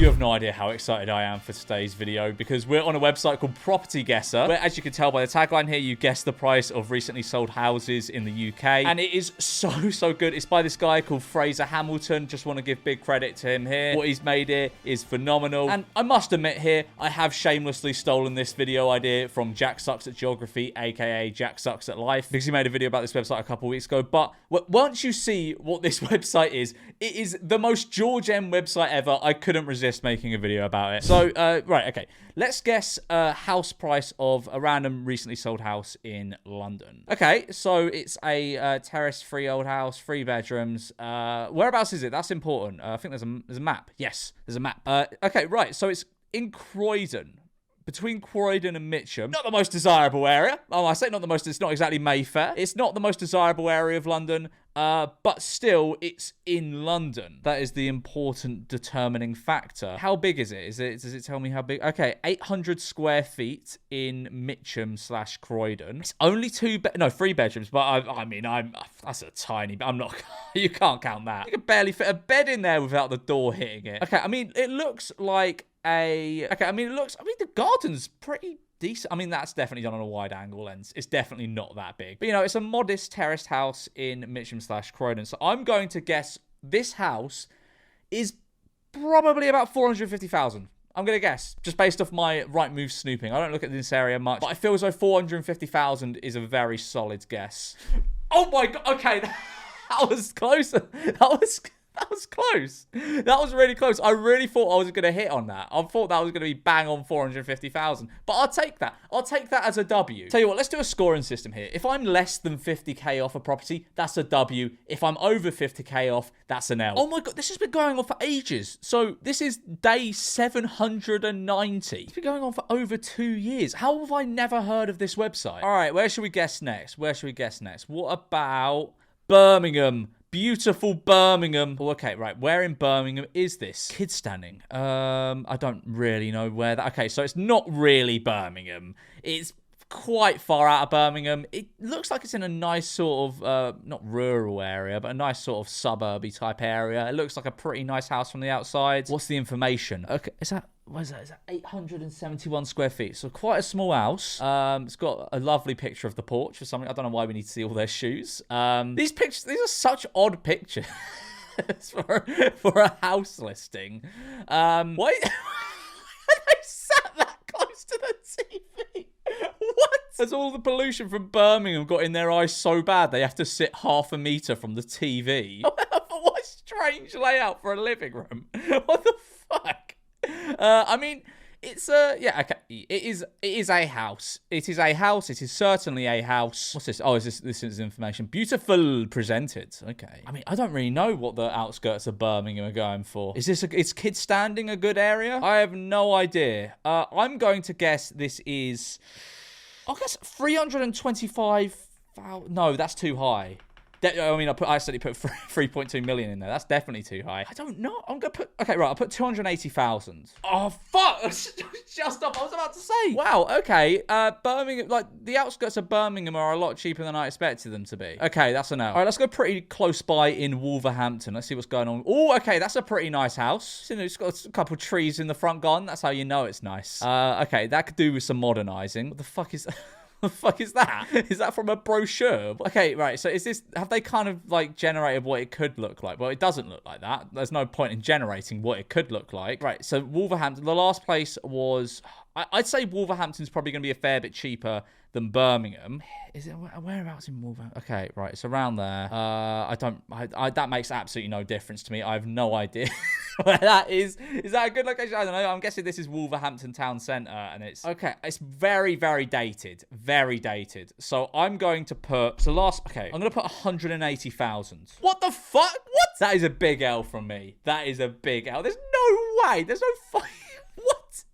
You have no idea how excited I am for today's video because we're on a website called Property Guesser, where, as you can tell by the tagline here, you guess the price of recently sold houses in the UK. And it is so good. It's by this guy called Fraser Hamilton. Just want to give big credit to him here. What he's made here is phenomenal. And I must admit here, I have shamelessly stolen this video idea from Jack Sucks at Geography, aka Jack Sucks at Life, because he made a video about this website a couple of weeks ago. But once you see what this website is, it is the most George M website ever. I couldn't resist making a video about it. So, right, okay. Let's guess a house price of a random recently sold house in London. Okay, so it's a terrace freehold house, 3 bedrooms. Whereabouts is it? That's important. I think there's a map. Yes, there's a map. Okay, right, so it's in Croydon. Between Croydon and Mitcham. Not the most desirable area. Oh, I say not the most, it's not exactly Mayfair. It's not the most desirable area of London, but still, it's in London. That is the important determining factor. How big is it? Does it tell me how big? Okay, 800 square feet in Mitcham / Croydon. It's only 3 bedrooms, but I mean, that's a tiny, I'm not, you can't count that. You can barely fit a bed in there without the door hitting it. Okay, I mean, it looks like the garden's pretty decent. I mean, that's definitely done on a wide angle lens. It's definitely not that big. But, you know, it's a modest terraced house in Mitcham / Croydon. So I'm going to guess this house is probably about 450,000. I'm going to guess, just based off my Rightmove snooping. I don't look at this area much, but I feel as though 450,000 is a very solid guess. Oh my God. Okay, that was close. That was close. That was really close. I really thought I was going to hit on that. I thought that was going to be bang on 450,000. But I'll take that. I'll take that as a W. Tell you what, let's do a scoring system here. If I'm less than 50k off a property, that's a W. If I'm over 50k off, that's an L. Oh my God, this has been going on for ages. So this is day 790. It's been going on for over 2 years. How have I never heard of this website? All right, where should we guess next? What about Birmingham? Beautiful Birmingham. Oh, okay, right. Where in Birmingham is this? Kid standing. I don't really know where that... Okay, so it's not really Birmingham. It's quite far out of Birmingham. It looks like it's in a nice sort of, not rural area, but a nice sort of suburby type area. It looks like a pretty nice house from the outside. What's the information? Okay, what is that? Is that 871 square feet? So quite a small house. It's got a lovely picture of the porch for something. I don't know why we need to see all their shoes. These are such odd pictures for a house listing. Why they sat that close to the TV? What? Has all the pollution from Birmingham got in their eyes so bad they have to sit half a metre from the TV? What a strange layout for a living room. What the fuck? I mean, it's okay. It is a house. It is a house. It is certainly a house. What's this? Oh, this is information. Beautiful presented. Okay. I mean, I don't really know what the outskirts of Birmingham are going for. Is Kid Standing a good area? I have no idea. I'm going to guess this is, I guess 325,000. No, that's too high. I mean, I accidentally put 3.2 million in there. That's definitely too high. I don't know. I'm going to put... Okay, right. I'll put 280,000. Oh, fuck. Just up. I was about to say. Wow, okay. Birmingham... Like, the outskirts of Birmingham are a lot cheaper than I expected them to be. Okay, that's a no. All right, let's go pretty close by in Wolverhampton. Let's see what's going on. Oh, okay. That's a pretty nice house. You know, it's got a couple of trees in the front garden. That's how you know it's nice. Okay, that could do with some modernising. What the fuck is... The fuck is that? Is that from a brochure? Okay, right. So have they kind of like generated what it could look like? Well, it doesn't look like that. There's no point in generating what it could look like. Right. So Wolverhampton, the last place was, I'd say Wolverhampton's probably going to be a fair bit cheaper than Birmingham. Is it whereabouts in Wolverhampton? Okay, right. It's around there. That makes absolutely no difference to me. I have no idea where that is. Is that a good location? I don't know. I'm guessing this is Wolverhampton town centre, and it's okay. It's very, very dated. Very dated. So I'm going to put I'm going to put 180,000. What the fuck? What? That is a big L from me. That is a big L. There's no way. There's no fucking... What?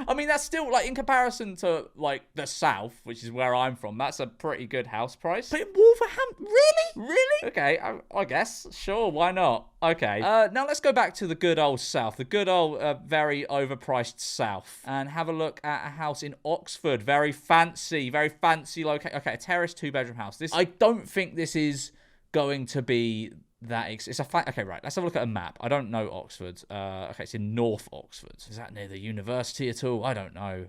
I mean, that's still, like, in comparison to, like, the south, which is where I'm from, that's a pretty good house price. But in Wolverhampton, really? Really? Okay, I guess. Sure, why not? Okay. Now let's go back to the good old south, the good old, very overpriced south, and have a look at a house in Oxford. Very fancy location. Okay, a terrace 2-bedroom house. I don't think this is going to be it's a fact. Okay, right. Let's have a look at a map. I don't know Oxford. Okay, it's in North Oxford. Is that near the university at all? I don't know.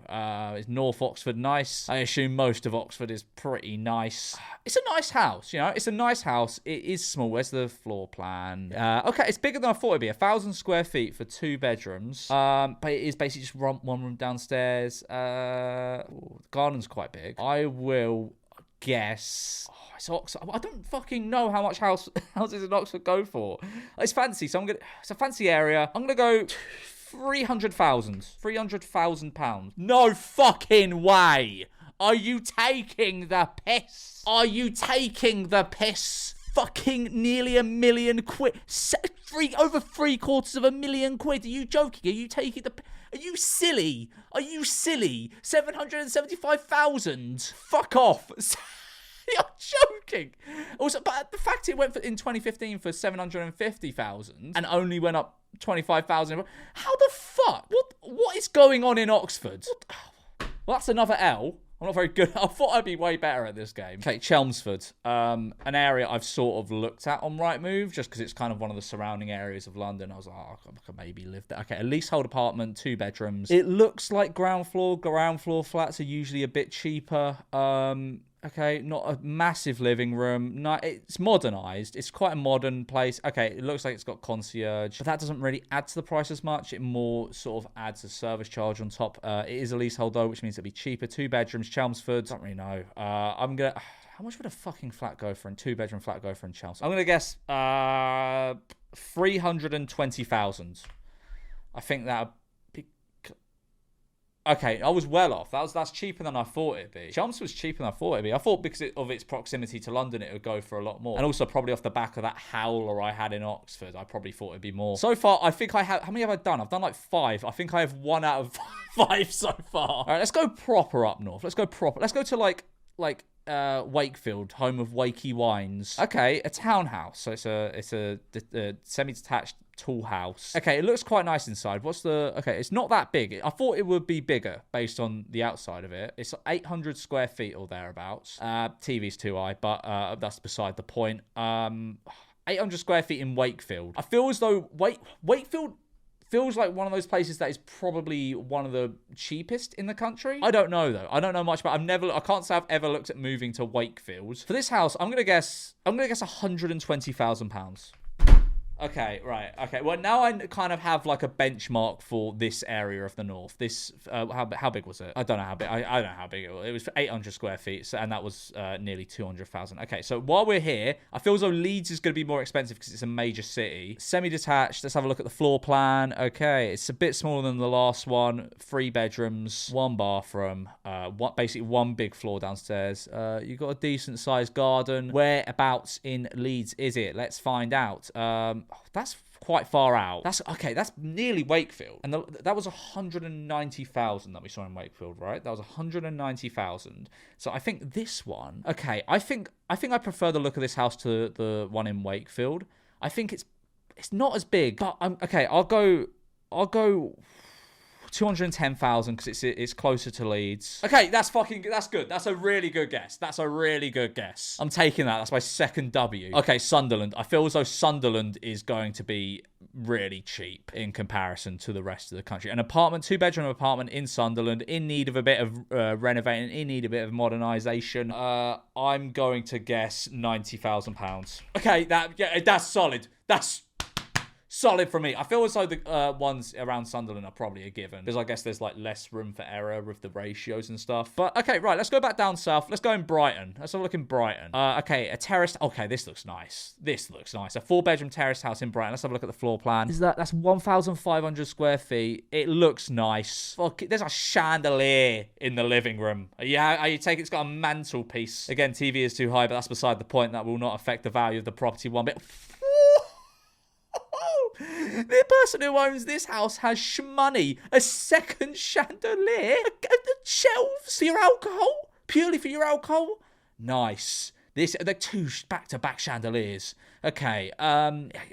Is North Oxford nice? I assume most of Oxford is pretty nice. It's a nice house, you know. It's a nice house. It is small. Where's the floor plan? Okay, it's bigger than I thought it'd be. 1,000 square feet for 2 bedrooms. But it is basically just one room downstairs. The garden's quite big. I will guess. Oh, it's Oxford. I don't fucking know how much houses in Oxford go for. It's fancy, so it's a fancy area. I'm gonna go 300,000. £300,000. No fucking way. Are you taking the piss? Are you taking the piss? Fucking nearly £1 million. Over £750,000. Are you joking? Are you taking the... Are you silly? Are you silly? 775,000. Fuck off. You're joking. Also, but the fact it went in 2015 for 750,000 and only went up 25,000. How the fuck? What is going on in Oxford? Well, that's another L. I'm not very good. I thought I'd be way better at this game. Okay, Chelmsford. An area I've sort of looked at on Rightmove, just because it's kind of one of the surrounding areas of London. I was like, oh, I could maybe live there. Okay, a leasehold apartment, 2 bedrooms. It looks like ground floor. Ground floor flats are usually a bit cheaper. Okay, not a massive living room. No, it's modernised. It's quite a modern place. Okay, it looks like it's got concierge, but that doesn't really add to the price as much. It more sort of adds a service charge on top. It is a leasehold though, which means it'll be cheaper. 2 bedrooms, Chelmsford. Don't really know. I'm gonna... How much would a fucking flat go for in 2-bedroom flat go for in Chelmsford? I'm gonna guess 320,000. I think that. Okay, I was well off. That's cheaper than I thought it'd be. Chelmsford was cheaper than I thought it'd be. I thought because of its proximity to London, it would go for a lot more. And also probably off the back of that howler I had in Oxford, I probably thought it'd be more. So far, I think I have... How many have I done? I've done like 5. I think I have 1 out of 5 so far. All right, let's go proper up north. Let's go proper. Let's go to like Wakefield, home of Wakey Wines. Okay, a townhouse. So it's a semi-detached tall house. Okay, it looks quite nice inside. Okay, it's not that big. I thought it would be bigger based on the outside of it. It's 800 square feet or thereabouts. TV's too high, but that's beside the point. 800 square feet in Wakefield. I feel as though Wakefield feels like one of those places that is probably one of the cheapest in the country. I don't know though. I don't know much, but I can't say I've ever looked at moving to Wakefield. For this house, I'm gonna guess £120,000. Okay, right. Okay, well, now I kind of have like a benchmark for this area of the north. This, how big was it? I don't know how big. I don't know how big it was. It was 800 square feet, and that was nearly 200,000. Okay, so while we're here, I feel as though Leeds is going to be more expensive because it's a major city. Semi-detached. Let's have a look at the floor plan. Okay, it's a bit smaller than the last one. 3 bedrooms, 1 bathroom, basically 1 big floor downstairs. You've got a decent-sized garden. Whereabouts in Leeds is it? Let's find out. That's quite far out. That's nearly Wakefield. And that was 190,000 that we saw in Wakefield, right? That was 190,000. So I think this one... Okay, I think I prefer the look of this house to the one in Wakefield. I think it's not as big, but I'll go 210,000 because it's closer to Leeds. Okay, that's good. That's a really good guess. I'm taking that. That's my second W. Okay, Sunderland. I feel as though Sunderland is going to be really cheap in comparison to the rest of the country. An apartment, 2-bedroom apartment in Sunderland, in need of a bit of renovating, in need of a bit of modernisation. I'm going to guess £90,000. Okay, that's solid. That's solid for me. I feel as though the ones around Sunderland are probably a given, because I guess there's like less room for error with the ratios and stuff. But okay, right, let's go back down south. Let's go in Brighton. Let's have a look in Brighton. Okay, a terraced... Okay, this looks nice. A 4-bedroom terraced house in Brighton. Let's have a look at the floor plan. That's 1,500 square feet. It looks nice. Fuck, there's a chandelier in the living room. Yeah, you take it's got a mantelpiece. Again, TV is too high, but that's beside the point. That will not affect the value of the property one bit. The person who owns this house has shmoney. A second chandelier? Shelves for your alcohol? Purely for your alcohol? Nice. They're 2 back-to-back chandeliers. Okay,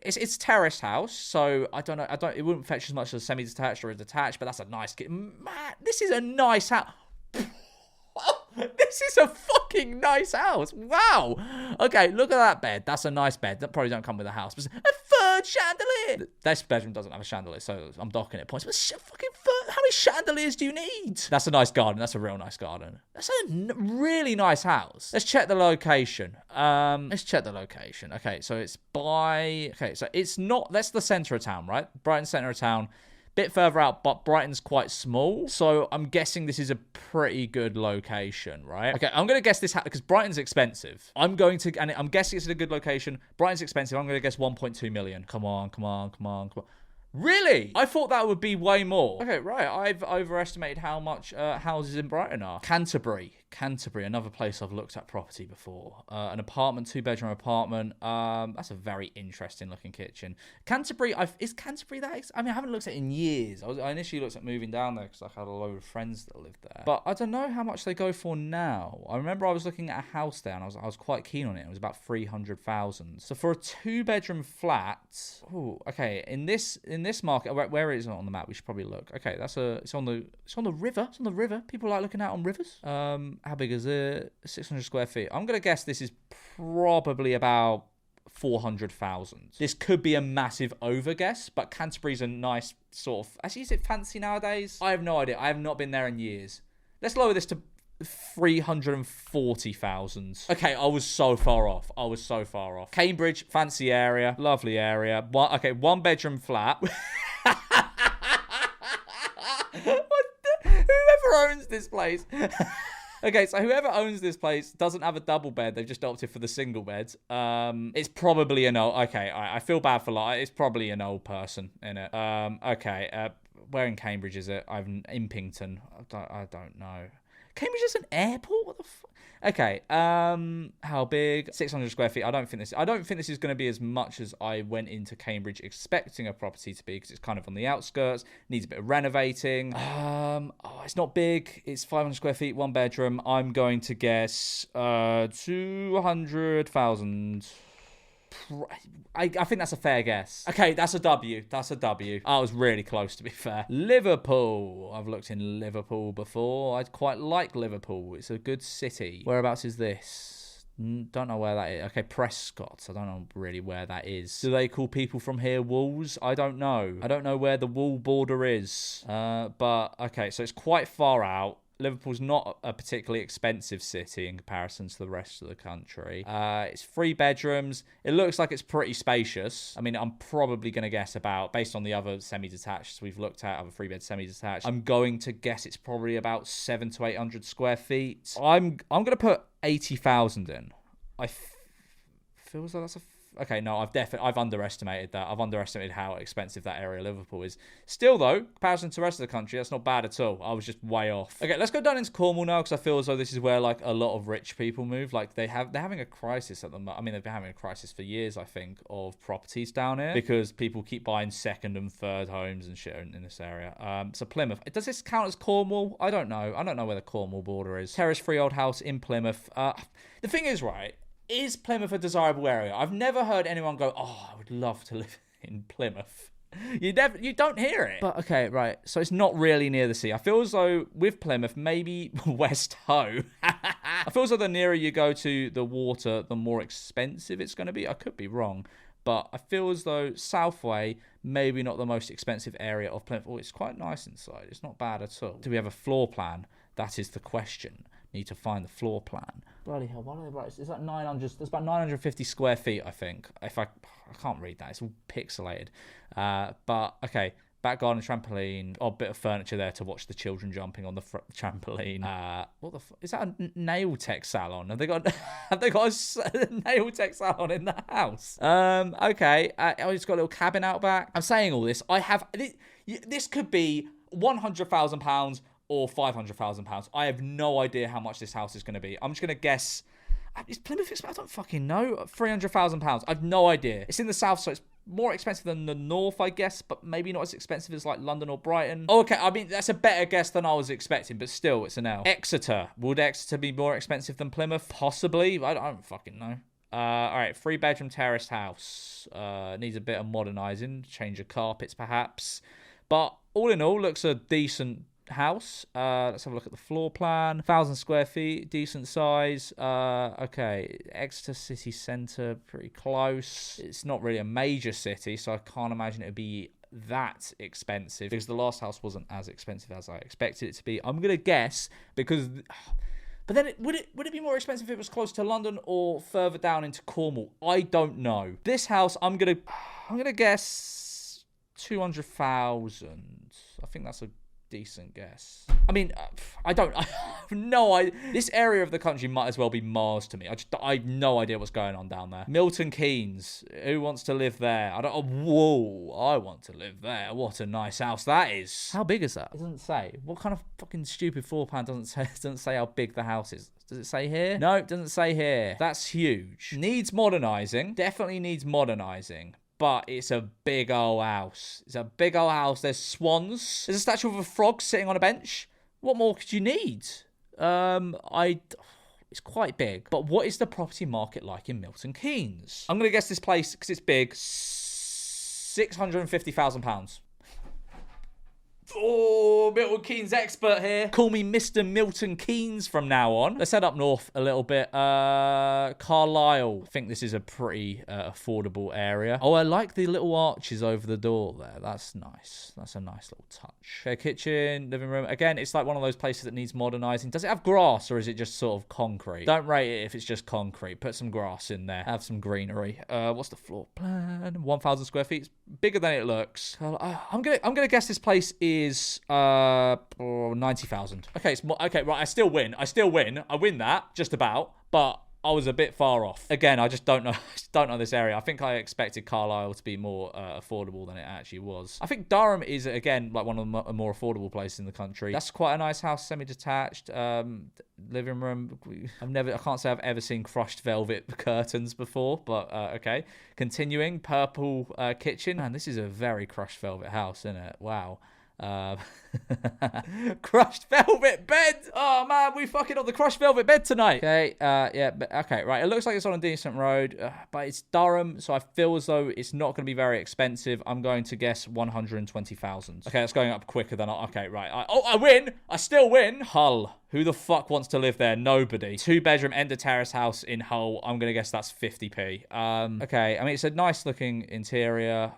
it's a terraced house, so I don't know. It wouldn't fetch as much as a semi-detached or a detached, but that's a nice kit. Man, this is a nice house. This is a fucking fucking nice house. Wow. Okay, look at that bed. That's a nice bed. That probably don't come with a house. But a third chandelier. This bedroom doesn't have a chandelier, so I'm docking it points. But fucking third, how many chandeliers do you need? That's a nice garden. That's a real nice garden. That's a really nice house. Let's check the location. Okay, so it's by... Okay, so it's not... That's the centre of town, right? Brighton centre of town. Bit further out, but Brighton's quite small, so I'm guessing this is a pretty good location, right? Okay, I'm gonna guess this because Brighton's expensive. I'm guessing it's in a good location. Brighton's expensive. I'm gonna guess 1.2 million. Come on. Really? I thought that would be way more. Okay, right. I've overestimated how much houses in Brighton are. Canterbury, another place I've looked at property before. An apartment, 2-bedroom apartment. That's a very interesting looking kitchen. Canterbury, is Canterbury that? I mean, I haven't looked at it in years. I initially looked at moving down there because I had a load of friends that lived there. But I don't know how much they go for now. I remember I was looking at a house there and I was quite keen on it. It was about 300,000. So for a 2-bedroom flat, oh, okay. In this market, where is it on the map? We should probably look. Okay, it's on the river. It's on the river. People like looking out on rivers. How big is it? 600 square feet. I'm gonna guess this is probably about 400,000. This could be a massive overguess, but Canterbury's a nice sort of... Actually, is it fancy nowadays? I have no idea. I have not been there in years. Let's lower this to 340,000. Okay, I was so far off. Cambridge, fancy area, lovely area. 1-bedroom flat. Whoever owns this place. Okay, so whoever owns this place doesn't have a double bed. They've just opted for the single bed. It's probably an old... Okay, I feel bad for it's probably an old person in it. Okay, where in Cambridge is it? Impington. I don't know. Cambridge is an airport? What the fuck? Okay, how big? 600 square feet. I don't think this is going to be as much as I went into Cambridge expecting a property to be, because it's kind of on the outskirts, needs a bit of renovating. It's not big. It's 500 square feet, 1-bedroom. I'm going to guess 200,000. I think that's a fair guess. Okay, that's a W. I was really close, to be fair. Liverpool. I've looked in Liverpool before. I quite like Liverpool. It's a good city. Whereabouts is this? Don't know where that is. Okay, Prescott. I don't know really where that is. Do they call people from here wolves? I don't know. I don't know where the wool border is. But, okay, so it's quite far out. Liverpool's not a particularly expensive city in comparison to the rest of the country. It's 3 bedrooms. It looks like it's pretty spacious. I mean, I'm probably going to guess about, based on the other semi-detached we've looked at, other 3-bed semi-detached, I'm going to guess it's probably about 700 to 800 square feet. I'm going to put 80,000 in. Feel as though that's a... Okay, no, I've underestimated that. I've underestimated how expensive that area of Liverpool is. Still, though, comparison to the rest of the country, that's not bad at all. I was just way off. Okay, let's go down into Cornwall now, because I feel as though this is where, like, a lot of rich people move. Like, they're having a crisis at the moment. I mean, they've been having a crisis for years, I think, of properties down here, because people keep buying 2nd and 3rd homes and shit in this area. So Plymouth. Does this count as Cornwall? I don't know. I don't know where the Cornwall border is. Terrace freehold house in Plymouth. The thing is, right, is Plymouth a desirable area? I've never heard anyone go, oh, I would love to live in Plymouth. You don't hear it. But okay, right. So it's not really near the sea. I feel as though with Plymouth, maybe West Ho. I feel as though the nearer you go to the water, the more expensive it's going to be. I could be wrong. But I feel as though Southway, maybe not the most expensive area of Plymouth. Oh, it's quite nice inside. It's not bad at all. Do we have a floor plan? That is the question. Need to find the floor plan. Bloody hell, why are they right? It's like 900, there's about 950 square feet, I think. I can't read that, it's all pixelated. But, okay, back garden, trampoline, odd bit of furniture there to watch the children jumping on the trampoline. What the is that a nail tech salon? Have they got a nail tech salon in the house? Okay, it's got a little cabin out back. I'm saying all this. This could be £100,000 or £500,000. I have no idea how much this house is going to be. I'm just going to guess. Is Plymouth expensive? I don't fucking know. £300,000. I've no idea. It's in the south, so it's more expensive than the north, I guess, but maybe not as expensive as like London or Brighton. Oh, okay, I mean, that's a better guess than I was expecting, but still, it's an L. Exeter. Would Exeter be more expensive than Plymouth? Possibly. I don't fucking know. All right, 3-bedroom terraced house. Needs a bit of modernising. Change of carpets, perhaps. But all in all, looks a decent house. Let's have a look at the floor plan. 1,000 square feet, decent size. Okay, Exeter city centre, pretty close. It's not really a major city, so I can't imagine it would be that expensive, because the last house wasn't as expensive as I expected it to be. I'm gonna guess because, but then would it be more expensive if it was close to London or further down into Cornwall? I don't know. This house, I'm gonna guess 200,000. I think that's a decent guess. I mean, I have no idea. This area of the country might as well be Mars to me. I have no idea what's going on down there. Milton Keynes. Who wants to live there? Whoa, I want to live there. What a nice house that is. How big is that? It doesn't say. What kind of fucking stupid floor plan doesn't say how big the house is? Does it say here? No, it doesn't say here. That's huge. Needs modernising. Definitely needs modernising. But it's a big old house. It's a big old house. There's swans. There's a statue of a frog sitting on a bench. What more could you need? It's quite big. But what is the property market like in Milton Keynes? I'm going to guess this place, because it's big, £650,000. Oh, Milton Keynes expert here. Call me Mr. Milton Keynes from now on. Let's head up north a little bit. Carlisle. I think this is a pretty affordable area. Oh, I like the little arches over the door there. That's nice. That's a nice little touch. Okay, kitchen, living room. Again, it's like one of those places that needs modernising. Does it have grass or is it just sort of concrete? Don't rate it if it's just concrete. Put some grass in there. Have some greenery. What's the floor plan? 1,000 square feet. It's bigger than it looks. I'm gonna guess this place is 90,000. Okay, okay, right. I still win. I win that just about, but I was a bit far off. Again, I just don't know. Don't know this area. I think I expected Carlisle to be more affordable than it actually was. I think Durham is again like one of the more affordable places in the country. That's quite a nice house, semi-detached. Living room. I can't say I've ever seen crushed velvet curtains before, but okay. Continuing, purple kitchen. Man, this is a very crushed velvet house, isn't it? Wow. Crushed velvet bed. Oh man, we fucking on the crushed velvet bed tonight. Okay, yeah, but okay, right. It looks like it's on a decent road, but it's Durham, so I feel as though it's not going to be very expensive. I'm going to guess 120,000. Okay, that's going up quicker than okay, right. I win. I still win. Hull. Who the fuck wants to live there? Nobody. 2-bedroom end of terrace house in Hull. I'm going to guess that's 50p. Okay, I mean, it's a nice looking interior,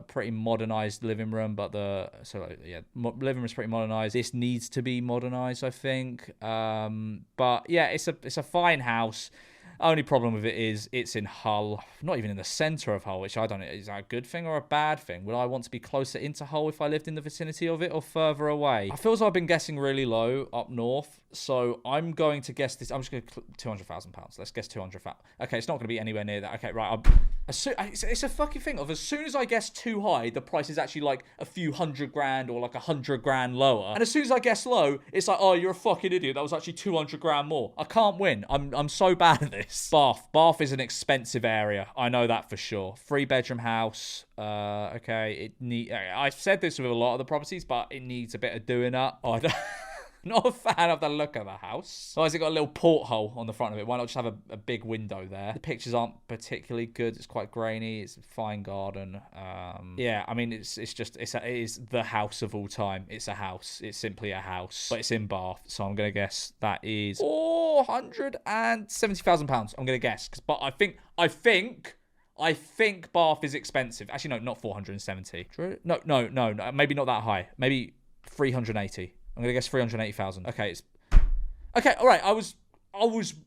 pretty modernised living room, but living room's pretty modernised. This needs to be modernised, I think. But yeah, it's a fine house. Only problem with it is it's in Hull, not even in the centre of Hull, which I don't know, is that a good thing or a bad thing? Would I want to be closer into Hull if I lived in the vicinity of it or further away? I feel as though I've been guessing really low up north, so I'm going to guess this. I'm just going to £200,000. Let's guess 200,000. Okay, it's not going to be anywhere near that. Okay, right. It's a fucking thing of as soon as I guess too high, the price is actually like a few £100,000 or like £100,000 lower. And as soon as I guess low, it's like, oh, you're a fucking idiot. That was actually £200,000 more. I can't win. I'm so bad at this. Bath is an expensive area. I know that for sure. 3-bedroom house. Okay. I've said this with a lot of the properties, but it needs a bit of doing up. Oh, not a fan of the look of the house. Why has it got a little porthole on the front of it? Why not just have a big window there? The pictures aren't particularly good. It's quite grainy. It's a fine garden. Yeah, I mean, it is the house of all time. It's a house. It's simply a house, but it's in Bath. So I'm gonna guess that is £470,000. I'm gonna guess, but I think Bath is expensive. Actually, no, not 470. No, maybe not that high. Maybe 380. I'm going to guess 380,000. Okay, okay, all right. I was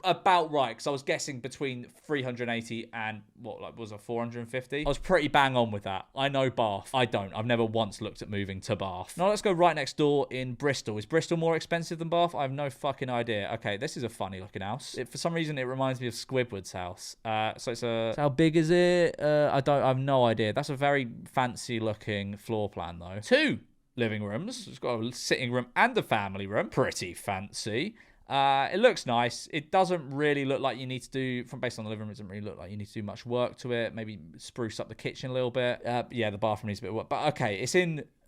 about right because I was guessing between 380 and what was it, 450? I was pretty bang on with that. I know Bath. I don't. I've never once looked at moving to Bath. Now let's go right next door in Bristol. Is Bristol more expensive than Bath? I have no fucking idea. Okay, this is a funny looking house. For some reason, it reminds me of Squidward's house. So how big is it? I have no idea. That's a very fancy looking floor plan though. 2 living rooms. It's got a sitting room and a family room. Pretty fancy. It looks nice. It doesn't really look like you need to do, based on the living room, it doesn't really look like you need to do much work to it. Maybe spruce up the kitchen a little bit. Yeah, the bathroom needs a bit of work. But okay,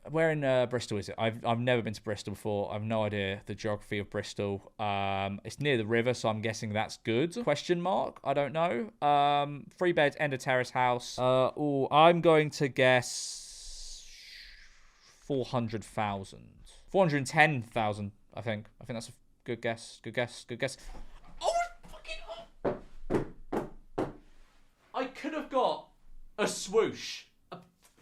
where in Bristol is it? I've never been to Bristol before. I've no idea the geography of Bristol. It's near the river, so I'm guessing that's good. Question mark? I don't know. 3 beds, end of terrace house. I'm going to guess 400,000. 410,000, I think. I think that's a good guess. Good guess. Good guess. Oh, fucking... I could have got a swoosh.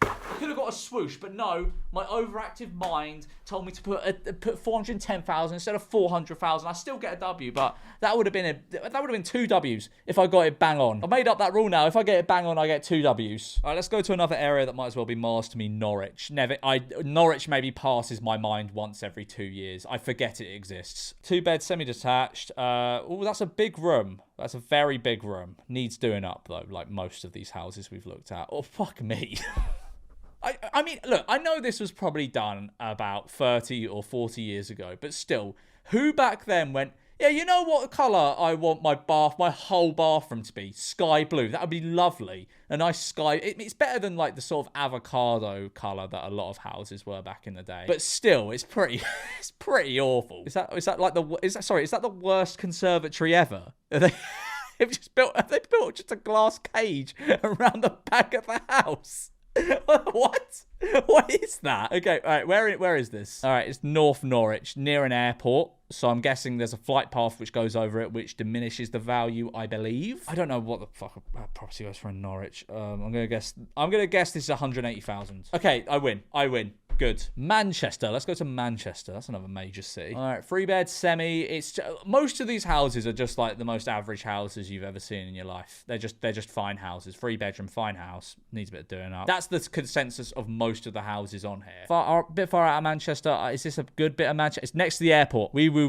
I could have got a swoosh, but no, my overactive mind told me to put 410,000 instead of 400,000. I still get a W, but that would have been 2 W's if I got it bang on. I've made up that rule now. If I get it bang on, I get 2 W's. All right, let's go to another area that might as well be Mars to me, Norwich. Norwich maybe passes my mind once every 2 years. I forget it exists. 2-bed, semi-detached. Oh, that's a big room. That's a very big room. Needs doing up, though, like most of these houses we've looked at. Oh, fuck me. I mean, look, I know this was probably done about 30 or 40 years ago, but still, who back then went, yeah, you know what colour I want my whole bathroom to be? Sky blue. That would be lovely. A nice sky. It's better than like the sort of avocado colour that a lot of houses were back in the day. But still, it's pretty awful. Is that the worst conservatory ever? Have they built just a glass cage around the back of the house? What? What is that? Okay, all right, where is this? All right, it's North Norwich, near an airport. So I'm guessing there's a flight path which goes over it, which diminishes the value, I believe. I don't know what the fuck a property goes for in Norwich. I'm gonna guess this is 180,000. Okay, I win. Good. Manchester. Let's go to Manchester. That's another major city. All right, 3-bed, semi. Most of these houses are just like the most average houses you've ever seen in your life. They're just fine houses. 3-bedroom, fine house. Needs a bit of doing up. That's the consensus of most of the houses on here. A bit far out of Manchester. Is this a good bit of Manchester? It's next to the airport. Wee woo.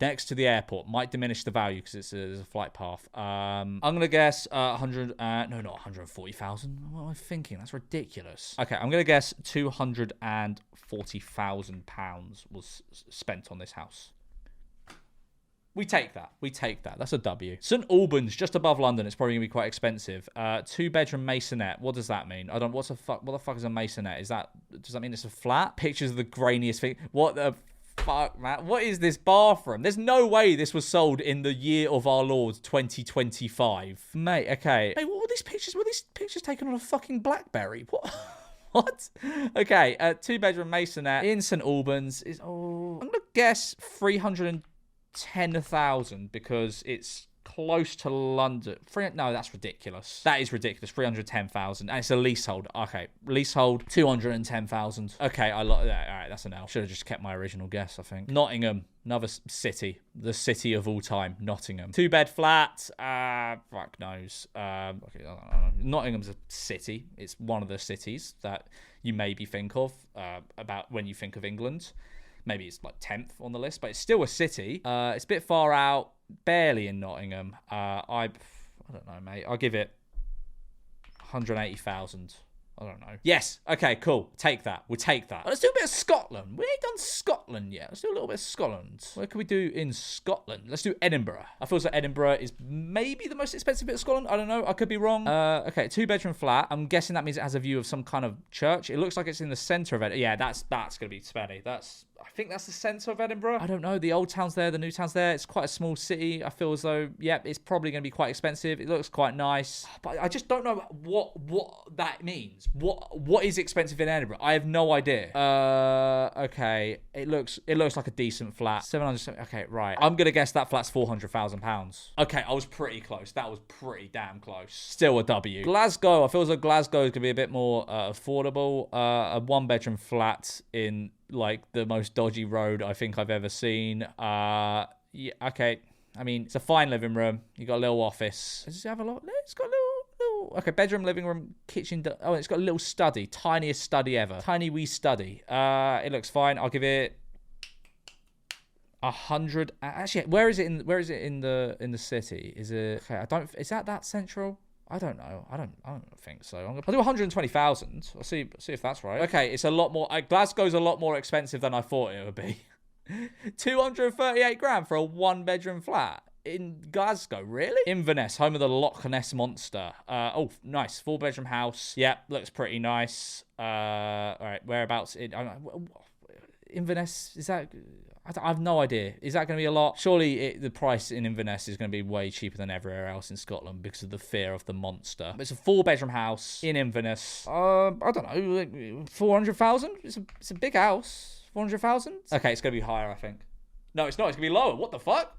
Next to the airport. Might diminish the value because there's a flight path. I'm gonna guess 100. No, not 140,000. What am I thinking? That's ridiculous. Okay, I'm gonna guess 240,000 pounds was spent on this house. We take that. That's a W. St Albans, just above London. It's probably gonna be quite expensive. 2-bedroom masonette. What does that mean? What the fuck is a masonette? Does that mean it's a flat? Pictures of the grainiest thing. What the fuck, man? What is this bathroom? There's no way this was sold in the year of our Lord 2025. Mate, okay. Mate, what were these pictures? Were these pictures taken on a fucking BlackBerry? What? What? Okay, 2-bedroom masonette in St Albans is, I'm gonna guess 310,000 because it's close to London. No, that's ridiculous. That is ridiculous. 310,000, and it's a leasehold. Okay, leasehold 210,000. Okay, all right, that's an L. Should have just kept my original guess, I think. Nottingham, another city, the city of all time. Nottingham, 2-bed flat. Fuck knows. Okay, Nottingham's a city. It's one of the cities that you maybe think of about when you think of England. Maybe it's like 10th on the list, but it's still a city. It's a bit far out, barely in Nottingham. I don't know, mate. I'll give it 180,000. I don't know. Yes. Okay, cool. Take that. We'll take that. Let's do a bit of Scotland. We ain't done Scotland yet. Let's do a little bit of Scotland. What can we do in Scotland? Let's do Edinburgh. I feel like Edinburgh is maybe the most expensive bit of Scotland. I don't know. I could be wrong. Okay, 2-bedroom flat. I'm guessing that means it has a view of some kind of church. It looks like it's in the centre of it. Yeah, that's going to be spenny. I think that's the centre of Edinburgh. I don't know. The old town's there, the new town's there. It's quite a small city. I feel as though, it's probably going to be quite expensive. It looks quite nice. But I just don't know what that means. What is expensive in Edinburgh? I have no idea. Okay. It looks like a decent flat. 700. Okay, right. I'm going to guess that flat's £400,000. Okay, I was pretty close. That was pretty damn close. Still a W. Glasgow. I feel as though Glasgow is going to be a bit more affordable. A 1-bedroom flat in like the most dodgy road I think I've ever seen. Yeah, okay. I mean, it's a fine living room. You got a little office. Does it have a lot? It's got a little. Okay, bedroom, living room, kitchen. Oh, it's got a little study. Tiniest study ever. Tiny wee study. It looks fine. I'll give it 100. Actually, where is it in the city? Is it? Okay, is that central? I don't know. I don't think so. I'll do 120,000. I'll see if that's right. Okay, it's a lot more. Glasgow's a lot more expensive than I thought it would be. 238 grand for a 1-bedroom flat in Glasgow. Really? Inverness, home of the Loch Ness monster. Oh, nice 4-bedroom house. Yeah, looks pretty nice. All right, whereabouts in Inverness? Is that? I have no idea. Is that going to be a lot? Surely the price in Inverness is going to be way cheaper than everywhere else in Scotland because of the fear of the monster. But it's a 4-bedroom house in Inverness. I don't know, 400,000? It's a big house. 400,000? Okay, it's going to be higher, I think. No, it's not. It's going to be lower. What the fuck?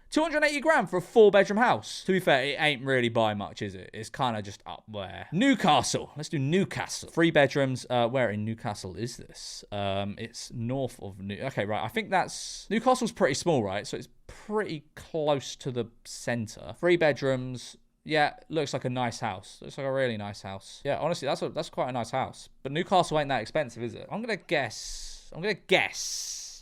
280 grand for a 4-bedroom house. To be fair, it ain't really by much, is it? It's kind of just up there. Newcastle. Let's do Newcastle. 3 bedrooms. Where in Newcastle is this? It's north of Okay, right. I think that's... Newcastle's pretty small, right? So it's pretty close to the centre. 3 bedrooms. Yeah, looks like a nice house. Looks like a really nice house. Yeah, honestly, that's quite a nice house. But Newcastle ain't that expensive, is it? I'm going to guess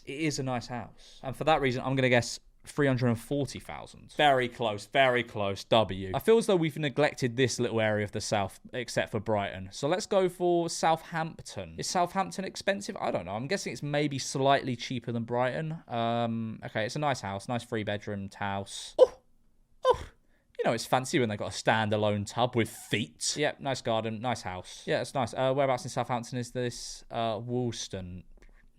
it is a nice house. And for that reason, I'm going to guess 340,000. Very close, very close. W. I feel as though we've neglected this little area of the south, except for Brighton. So let's go for Southampton. Is Southampton expensive? I don't know. I'm guessing it's maybe slightly cheaper than Brighton. Okay, it's a nice house. Nice 3-bedroom house. Oh! You know, it's fancy when they've got a standalone tub with feet. Yeah, nice garden, nice house. Yeah, it's nice. Whereabouts in Southampton is this? Woolston.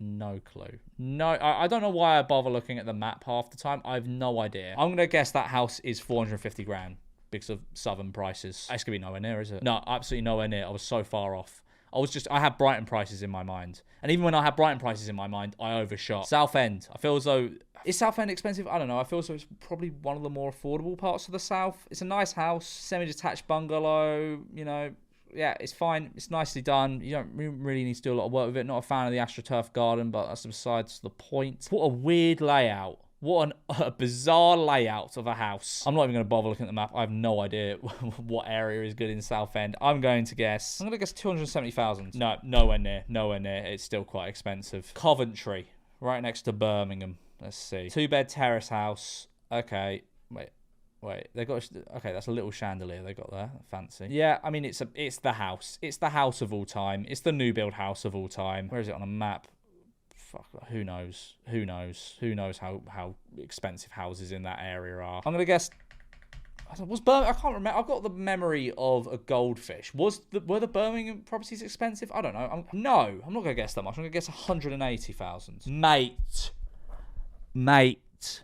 No clue. No, I don't know why I bother looking at the map half the time. I have no idea. I'm going to guess that house is 450 grand because of southern prices. It's going to be nowhere near, is it? No, absolutely nowhere near. I was so far off. I had Brighton prices in my mind. And even when I had Brighton prices in my mind, I overshot. Southend. I feel as though... Is Southend expensive? I don't know. I feel as though it's probably one of the more affordable parts of the south. It's a nice house, semi-detached bungalow, you know... Yeah, it's fine. It's nicely done. You don't really need to do a lot of work with it. Not a fan of the AstroTurf garden, but that's besides the point. What a weird layout. What a bizarre layout of a house. I'm not even going to bother looking at the map. I have no idea what area is good in Southend. I'm going to guess 270,000. No, nowhere near. Nowhere near. It's still quite expensive. Coventry, right next to Birmingham. Let's see. 2-bed terrace house. Okay, Wait, they got... Okay, that's a little chandelier they got there. Fancy. Yeah, I mean, it's the house. It's the house of all time. It's the new build house of all time. Where is it on a map? Fuck, who knows? Who knows? Who knows how expensive houses in that area are? I'm going to guess... I can't remember. I've got the memory of a goldfish. Were the Birmingham properties expensive? I don't know. I'm not going to guess that much. I'm going to guess 180,000.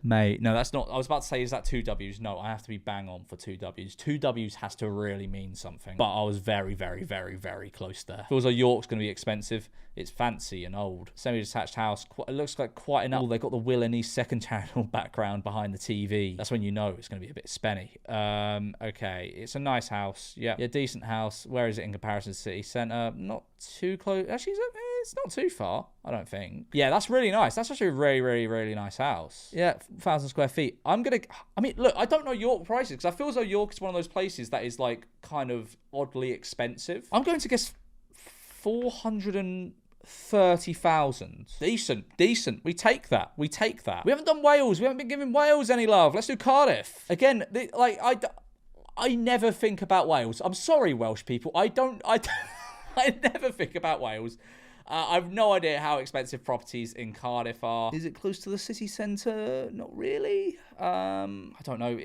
Mate, no, that's not. I was about to say, is that 2 W's? No, I have to be bang on for 2 W's. 2 W's has to really mean something. But I was very, very, very, very close there. Feels like York's going to be expensive. It's fancy and old. Semi-detached house. It looks like quite an old. They got the Will and East second channel background behind the TV. That's when you know it's going to be a bit spenny. Okay, it's a nice house. Yeah, decent house. Where is it in comparison to city centre? Not too close. Actually, it's not too far, I don't think. Yeah, that's really nice. That's actually a really, really, really nice house. Yeah, 1,000 square feet. I mean, look, I don't know York prices because I feel as though York is one of those places that is like kind of oddly expensive. I'm going to guess 430,000. Decent. We take that. We haven't done Wales. We haven't been giving Wales any love. Let's do Cardiff. Again, I never think about Wales. I'm sorry, Welsh people. I never think about Wales. I have no idea how expensive properties in Cardiff are. Is it close to the city centre? Not really. I don't know.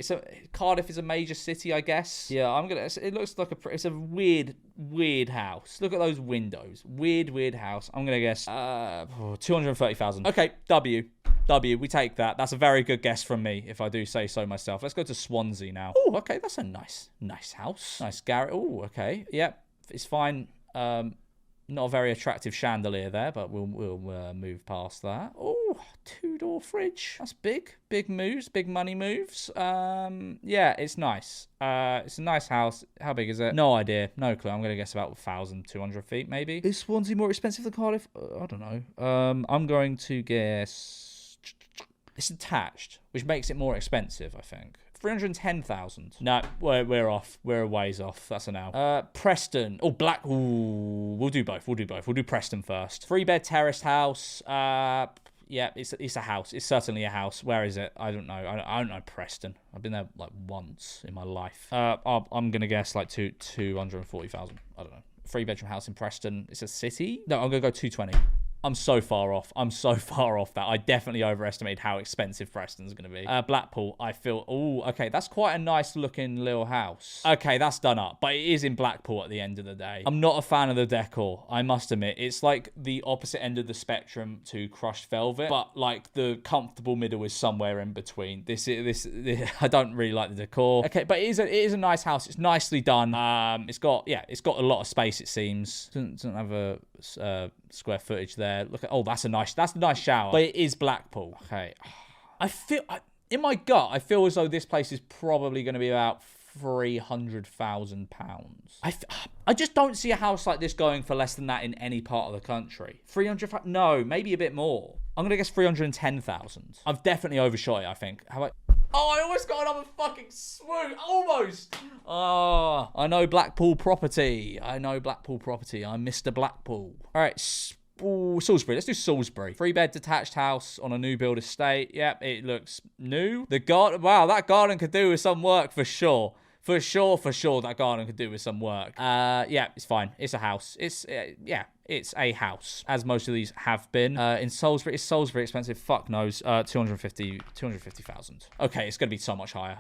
Cardiff is a major city, I guess. Yeah, it looks like it's a weird house. Look at those windows. Weird house. I'm gonna guess 230,000. Okay, W. We take that. That's a very good guess from me, if I do say so myself. Let's go to Swansea now. Oh, okay, that's a nice house. Nice garret. Oh, okay. Yep, it's fine. Not a very attractive chandelier there, but we'll move past that. Oh, 2-door fridge. That's big. Big moves. Big money moves. Yeah, it's nice. It's a nice house. How big is it? No idea. No clue. I'm going to guess about 1,200 feet, maybe. Is Swansea more expensive than Cardiff? I don't know. I'm going to guess... It's attached, which makes it more expensive, I think. 310,000. No, we're off. We're a ways off. That's a now. Preston. Oh, we'll do both. We'll do Preston first. 3-bed terraced house. Yeah, it's a house. It's certainly a house. Where is it? I don't know. I don't know Preston. I've been there like once in my life. I'm gonna guess like 240,000. I don't know. 3-bedroom house in Preston. It's a city. No, I'm gonna go 220. I'm so far off. I'm so far off that I definitely overestimated how expensive Preston's going to be. Blackpool, I feel... Oh, okay, that's quite a nice looking little house. Okay, that's done up, but it is in Blackpool at the end of the day. I'm not a fan of the decor, I must admit. It's like the opposite end of the spectrum to Crushed Velvet, but like the comfortable middle is somewhere in between. This I don't really like the decor. Okay, but it is a nice house. It's nicely done. It's got a lot of space, it seems. Doesn't have a square footage there. Look at, oh, that's a nice shower. But it is Blackpool. Okay. In my gut, I feel as though this place is probably going to be about £300,000. I just don't see a house like this going for less than that in any part of the country. 300,000? No, maybe a bit more. I'm going to guess 310,000. I've definitely overshot it, I think. How about... Oh, I almost got another fucking swoon. Almost. Oh, I know Blackpool property. I'm Mr. Blackpool. All right, Salisbury. Let's do Salisbury. 3-bed detached house on a new build estate. Yep, it looks new. The garden. Wow, that garden could do with some work for sure. For sure, that garden could do with some work. Yeah, it's fine. It's a house. It's a house, as most of these have been. In Salisbury, is Salisbury expensive? Fuck knows. 250,000. Okay, it's going to be so much higher.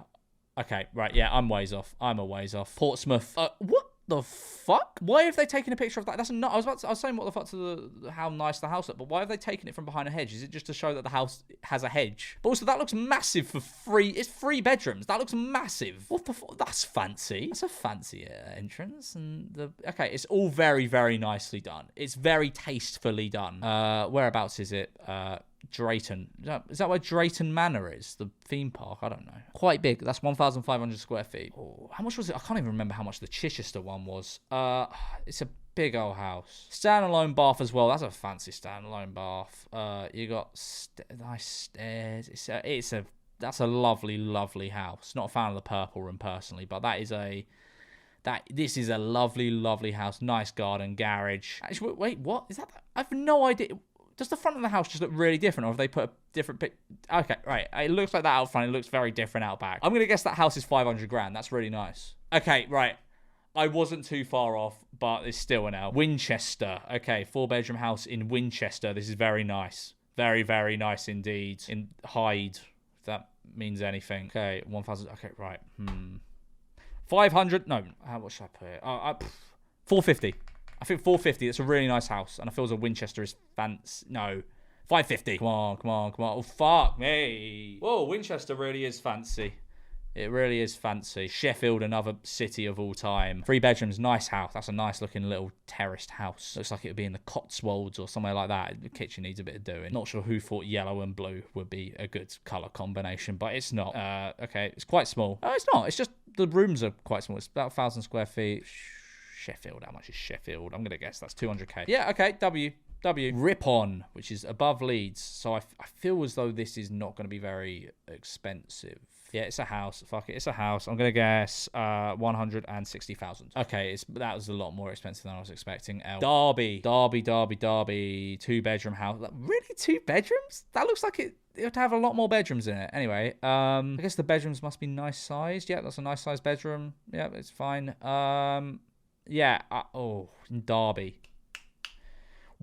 Okay, right, yeah, I'm a ways off. Portsmouth. What the fuck? Why have they taken a picture of that? That's not. I was saying what the fuck to how nice the house looked, but why have they taken it from behind a hedge? Is it just to show that the house has a hedge? But also, that looks massive for free. It's 3 bedrooms. That looks massive. What the fuck? That's fancy. That's a fancy entrance. And okay, it's all very, very nicely done. It's very tastefully done. Whereabouts is it? Drayton. Is that where Drayton Manor is? The theme park? I don't know. Quite big. That's 1,500 square feet. Oh, how much was it? I can't even remember how much the Chichester one was. It's a big old house. Standalone bath as well. That's a fancy standalone bath. You got nice stairs. That's a lovely, lovely house. Not a fan of the purple room personally, but this is a lovely, lovely house. Nice garden, garage. Actually, wait, what is that? I have no idea. Does the front of the house just look really different, or have they put a different pic? Okay, right. It looks like that out front. It looks very different out back. I'm going to guess that house is 500 grand. That's really nice. Okay, right. I wasn't too far off, but it's still an L. Winchester. Okay, 4-bedroom house in Winchester. This is very nice. Very, very nice indeed. In Hyde, if that means anything. Okay, 1,000. Okay, right. 500. No, what should I put it? 450. I think 450. It's a really nice house, and I feel as a Winchester is fancy. No, 550. Come on. Oh, fuck me. Whoa, Winchester really is fancy. It really is fancy. Sheffield, another city of all time. 3 bedrooms, nice house. That's a nice looking little terraced house. Looks like it would be in the Cotswolds or somewhere like that. The kitchen needs a bit of doing. Not sure who thought yellow and blue would be a good colour combination, but it's not. Okay, it's quite small. Oh, it's not. It's just the rooms are quite small. It's about 1,000 square feet. Sheffield. How much is Sheffield? I'm going to guess that's 200k. Yeah, okay. W. Ripon, which is above Leeds. So I feel as though this is not going to be very expensive. Yeah, it's a house. Fuck it. It's a house. I'm going to guess 160,000. Okay, that was a lot more expensive than I was expecting. Derby. 2-bedroom house. Really? 2 bedrooms? That looks like it would have a lot more bedrooms in it. Anyway, I guess the bedrooms must be nice sized. Yeah, that's a nice sized bedroom. Yeah, it's fine. Yeah. In Derby.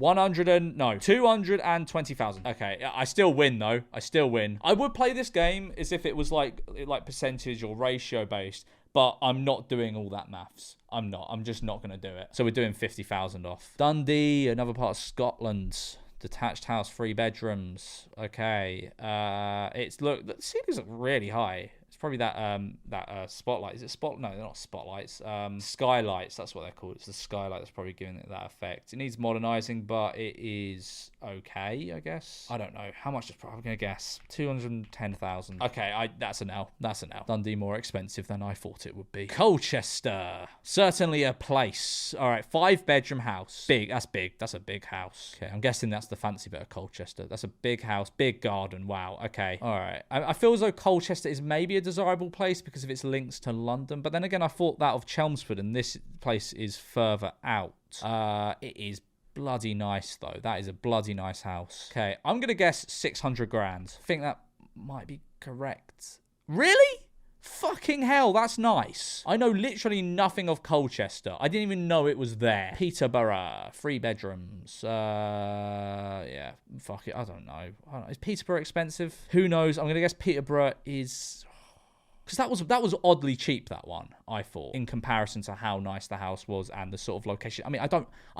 220,000. Okay, I still win though. I would play this game as if it was like percentage or ratio based, but I'm not doing all that maths. I'm not. I'm just not going to do it. So we're doing 50,000 off. Dundee, another part of Scotland. Detached house, 3 bedrooms. Okay. The ceilings look really high. It's probably that spotlight. Is it spot? No, they're not spotlights. Skylights. That's what they're called. It's the skylight that's probably giving it that effect. It needs modernising, but it is okay, I guess. I don't know how much. I'm gonna guess 210,000. Okay, that's an L. Dundee more expensive than I thought it would be. Colchester, certainly a place. All right, 5-bedroom house. Big. That's big. That's a big house. Okay, I'm guessing that's the fancy bit of Colchester. That's a big house, big garden. Wow. Okay. All right. I feel as though Colchester is maybe a desirable place because of its links to London, but then again, I thought that of Chelmsford, and this place is further out. It is bloody nice though. That is a bloody nice house. Okay, I'm gonna guess 600 grand. I think that might be correct. Really? Fucking hell, that's nice. I know literally nothing of Colchester. I didn't even know it was there. Peterborough, 3 bedrooms. Yeah, fuck it, I don't know. Is Peterborough expensive? Who knows? I'm going to guess Peterborough is... Because that was oddly cheap, that one, I thought, in comparison to how nice the house was and the sort of location. I mean, I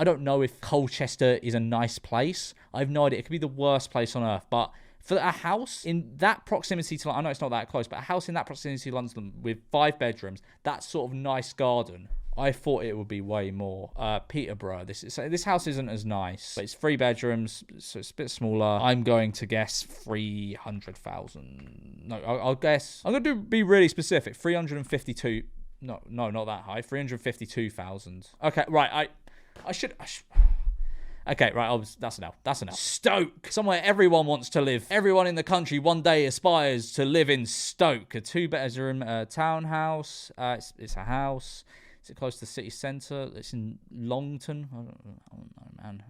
don't know if Colchester is a nice place. I have no idea. It could be the worst place on earth, but for a house in that proximity to... I know it's not that close, but a house in that proximity to London with 5 bedrooms, that sort of nice garden, I thought it would be way more. Peterborough, this house isn't as nice, but it's 3 bedrooms, so it's a bit smaller. I'm going to guess 300,000. No, I'll guess... I'm going to be really specific. 352... No, not that high. 352,000. Okay, right, I should... Okay, right, that's enough. That's enough. Stoke. Somewhere everyone wants to live. Everyone in the country one day aspires to live in Stoke. A 2-bedroom townhouse. It's a house. Is it close to the city centre? It's in Longton. I don't know, man.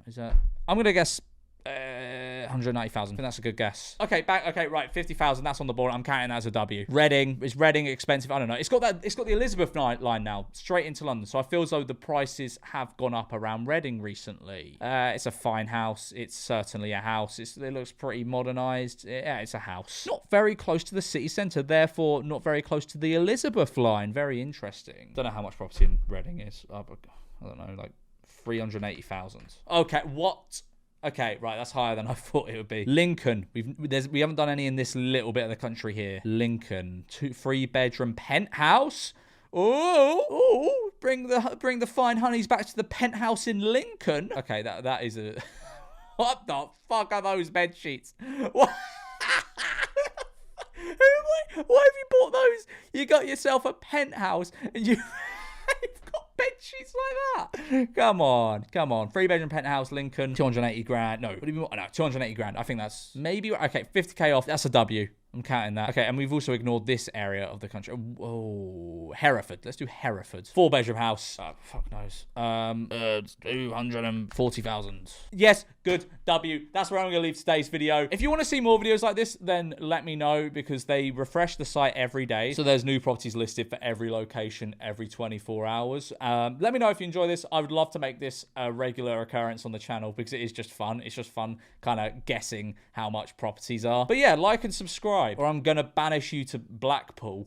I'm going to guess 190,000. I think that's a good guess. Okay, right, 50,000. That's on the board. I'm counting that as a W. Reading. Is Reading expensive? I don't know. It's got the Elizabeth line now, straight into London. So I feel as though the prices have gone up around Reading recently. It's a fine house. It's certainly a house. It looks pretty modernised. Yeah, it's a house. Not very close to the city centre, therefore not very close to the Elizabeth line. Very interesting. Don't know how much property in Reading is. I don't know, like 380,000. Okay, what? Okay, right, that's higher than I thought it would be. Lincoln. We haven't done any in this little bit of the country here. Lincoln. 3-bedroom penthouse. Oh, bring the fine honeys back to the penthouse in Lincoln. Okay, that is a... What the fuck are those bed sheets? What? Why have you bought those? You got yourself a penthouse and you've got bed sheets like that. Come on. 3-bedroom penthouse, Lincoln, 280 grand. No, what do you mean? No, 280 grand. I think that's maybe... Okay, 50k off. That's a W. I'm counting that. Okay, and we've also ignored this area of the country. Oh, Hereford. Let's do Hereford. 4-bedroom house. Oh, fuck knows. 240,000. Yes, good. W. That's where I'm going to leave today's video. If you want to see more videos like this, then let me know, because they refresh the site every day. So there's new properties listed for every location every 24 hours. Let me know if you enjoy this. I would love to make this a regular occurrence on the channel, because it is just fun. It's just fun kind of guessing how much properties are. But yeah, like and subscribe, or I'm going to banish you to Blackpool.